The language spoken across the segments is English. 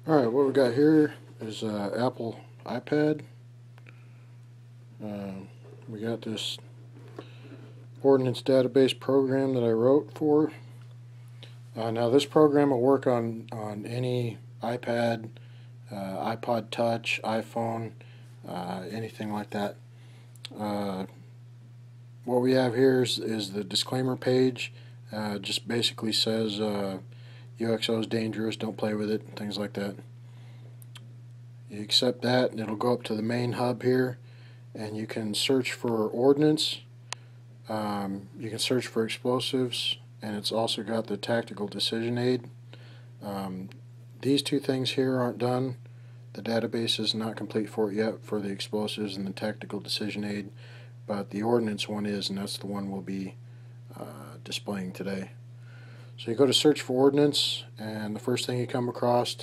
Alright, what we got here is Apple iPad. We got this Ordnance database program that I wrote for. Now this program will work on any iPad, iPod Touch, iPhone, anything like that. What we have here is the disclaimer page. Just basically says UXO is dangerous, don't play with it, things like that. You accept that and it'll go up to the main hub here, and you can search for Ordnance. You can search for explosives, and it's also got the tactical decision aid. These two things here aren't done. The database is not complete for it yet for the explosives and the tactical decision aid, but the Ordnance one is, and that's the one we'll be displaying today. So you go to search for Ordnance, and the first thing you come across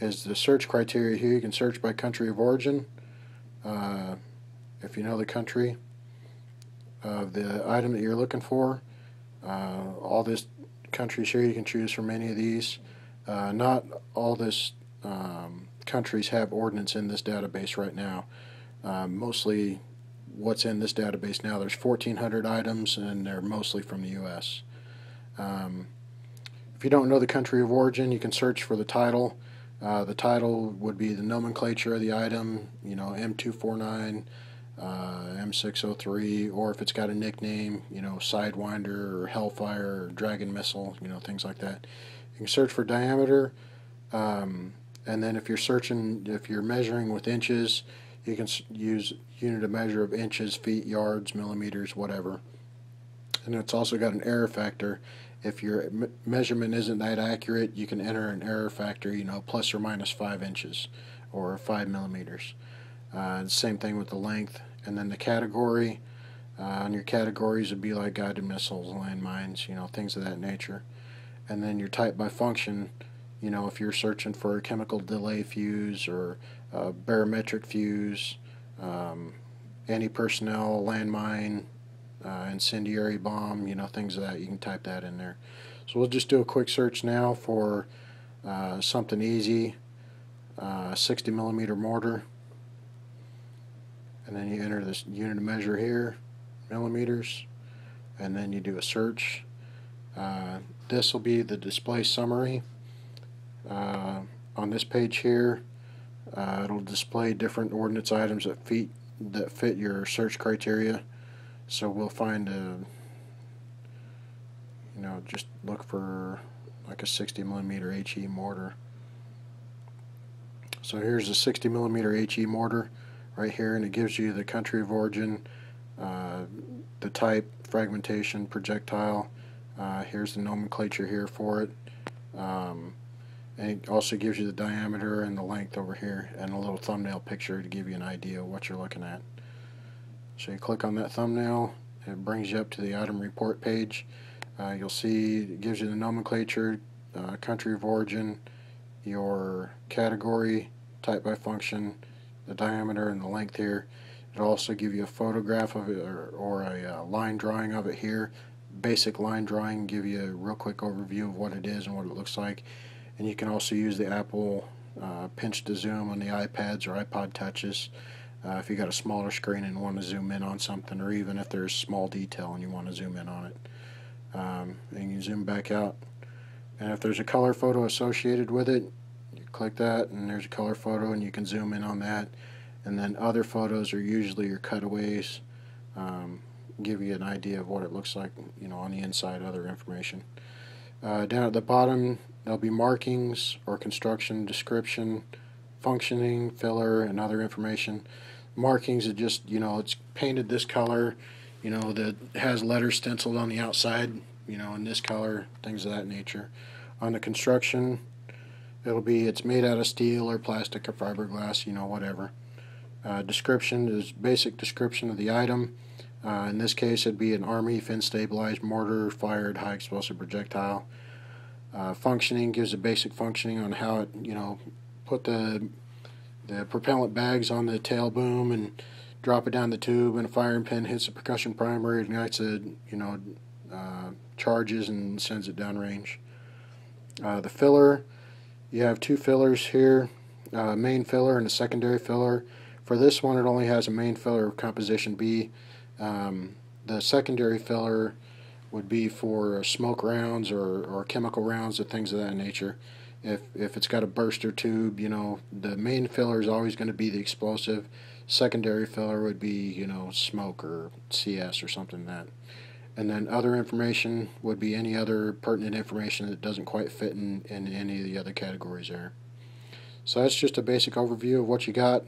is the search criteria here. You can search by country of origin. If you know the country of the item that you're looking for, all this countries here, you can choose from any of these. Not all this countries have Ordnance in this database right now. Mostly what's in this database now, there's 1,400 items, and they're mostly from the U.S. If you don't know the country of origin, you can search for the title. The title would be the nomenclature of the item, M249, M603, or if it's got a nickname, Sidewinder or Hellfire or Dragon Missile, things like that. You can search for diameter, and then if you're measuring with inches, you can use unit of measure of inches, feet, yards, millimeters, whatever. And it's also got an error factor. If your measurement isn't that accurate, you can enter an error factor, plus or minus 5 inches or 5 millimeters. Same thing with the length. And then the category, and your categories would be like guided missiles, landmines, things of that nature. And then your type by function, if you're searching for a chemical delay fuse or a barometric fuse, any personnel, landmine, incendiary bomb, things of that, you can type that in there. So we'll just do a quick search now for something easy, 60 millimeter mortar, and then you enter this unit of measure here, millimeters, and then you do a search. This will be the display summary. On this page here, it'll display different Ordnance items that fit your search criteria. So we'll find just look for like a 60 millimeter HE mortar. So here's a 60 millimeter HE mortar right here, and it gives you the country of origin, the type, fragmentation, projectile. Here's the nomenclature here for it. And it also gives you the diameter and the length over here, and a little thumbnail picture to give you an idea of what you're looking at. So you click on that thumbnail, it brings you up to the item report page. You'll see it gives you the nomenclature, country of origin, your category, type by function, the diameter and the length here. It'll also give you a photograph of it or a line drawing of it here. Basic line drawing, give you a real quick overview of what it is and what it looks like. And you can also use the Apple pinch to zoom on the iPads or iPod Touches. If you got a smaller screen and want to zoom in on something, or even if there's small detail and you want to zoom in on it, and you zoom back out. And if there's a color photo associated with it, you click that, and there's a color photo, and you can zoom in on that. And then other photos are usually your cutaways, give you an idea of what it looks like, on the inside. Other information. Down at the bottom, there'll be markings or construction description, functioning, filler, and other information. Markings are just, it's painted this color, that has letters stenciled on the outside, in this color, things of that nature. On the construction, it's made out of steel or plastic or fiberglass, whatever. Description is basic description of the item. In this case, it'd be an Army fin-stabilized mortar fired high explosive projectile. Functioning gives a basic functioning on how it, put the propellant bags on the tail boom and drop it down the tube, and a firing pin hits the percussion primer, ignites it, charges and sends it downrange. The filler You have two fillers here, a main filler and a secondary filler. For this one, it only has a main filler of composition B. The secondary filler would be for smoke rounds or chemical rounds or things of that nature. If it's got a burster tube, the main filler is always going to be the explosive. Secondary filler would be, smoke or CS or something like that. And then other information would be any other pertinent information that doesn't quite fit in any of the other categories there. So that's just a basic overview of what you got.